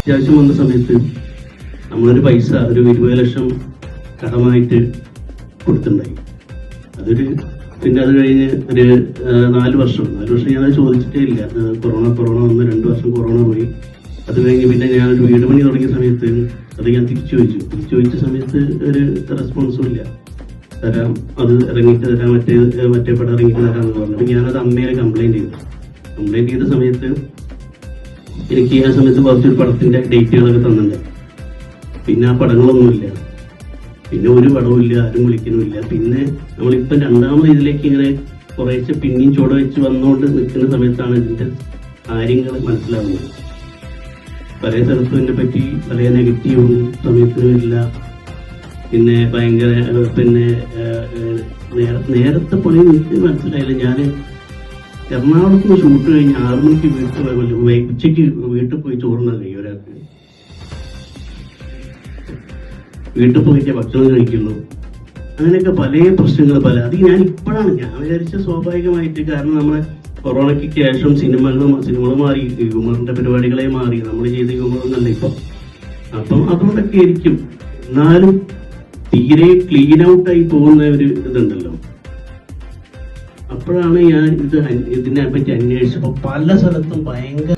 അത്യാവശ്യം വന്ന സമയത്ത് നമ്മളൊരു പൈസ ഒരു 20 ലക്ഷം കടമായിട്ട് കൊടുത്തിട്ടുണ്ടായി. പിന്നെ അത് കഴിഞ്ഞ് ഒരു 4 വർഷം ഞാൻ ചോദിച്ചിട്ടേ ഇല്ല. കൊറോണ വന്ന് 2 വർഷം കൊറോണ പോയി. അത് കഴിഞ്ഞ് പിന്നെ ഞാനൊരു വീട് പണി തുടങ്ങിയ സമയത്ത് അത് ഞാൻ തിരിച്ചു ചോദിച്ച സമയത്ത് ഒരു റെസ്പോൺസും ഇല്ല. തരാം, അത് ഇറങ്ങിയിട്ട് തരാം, മറ്റേ പടം ഇറങ്ങിയിട്ട് തരാമെന്ന് പറഞ്ഞു. അപ്പം ഞാനത് അമ്മയെ കംപ്ലൈൻറ്റ് ചെയ്ത സമയത്ത് എനിക്ക് ആ സമയത്ത് കുറച്ചൊരു പടത്തിന്റെ ഡേറ്റുകളൊക്കെ തന്നിട്ടുണ്ട്. പിന്നെ ആ പടങ്ങളൊന്നുമില്ല, പിന്നെ ഒരു പടവും ഇല്ല, ആരും വിളിക്കുന്നുമില്ല. പിന്നെ നമ്മളിപ്പം രണ്ടാമത് ഇതിലേക്ക് ഇങ്ങനെ കുറേശ്ശെ പിന്നെയും ചുവട് വെച്ച് വന്നുകൊണ്ട് നിൽക്കുന്ന സമയത്താണ് ഇതിന്റെ കാര്യങ്ങൾ മനസ്സിലാവുന്നത്. പല സ്ഥലത്തും എന്നെ പറ്റി പല നെഗറ്റീവും സമയത്തിനുമില്ല. പിന്നെ ഭയങ്കര നേരത്തെ പണി എനിക്ക് മനസ്സിലായില്ല. ഞാൻ എറണാകുളത്ത് നിന്ന് ഷൂട്ട് കഴിഞ്ഞ് 6 മണിക്ക് ഉച്ചയ്ക്ക് വീട്ടിൽ പോയി ചോറുണ്ടാൻ കഴിയും. ഒരാൾക്ക് വീട്ടിൽ പോയിട്ട് ഭക്ഷണം കഴിക്കുന്നു. അങ്ങനെയൊക്കെ പല പ്രശ്നങ്ങൾ അത് ഞാൻ ഇപ്പോഴാണ് വിചാരിച്ച സ്വാഭാവികമായിട്ട്. കാരണം നമ്മളെ കൊറോണയ്ക്ക് ശേഷം സിനിമകൾ മാറി, ഹ്യൂമറിന്റെ പരിപാടികളെ മാറി, നമ്മൾ ചെയ്ത ഹ്യൂമറൊന്നല്ല ഇപ്പം. അപ്പം അതുകൊണ്ടൊക്കെ ആയിരിക്കും. എന്നാലും തീരെ ക്ലീൻ ഔട്ടായി പോകുന്ന ഒരു ഇതുണ്ടല്ലോ. അപ്പോഴാണ് ഞാൻ ഇതിനെ പറ്റി അന്വേഷിച്ചപ്പോൾ പല സ്ഥലത്തും ഭയങ്കര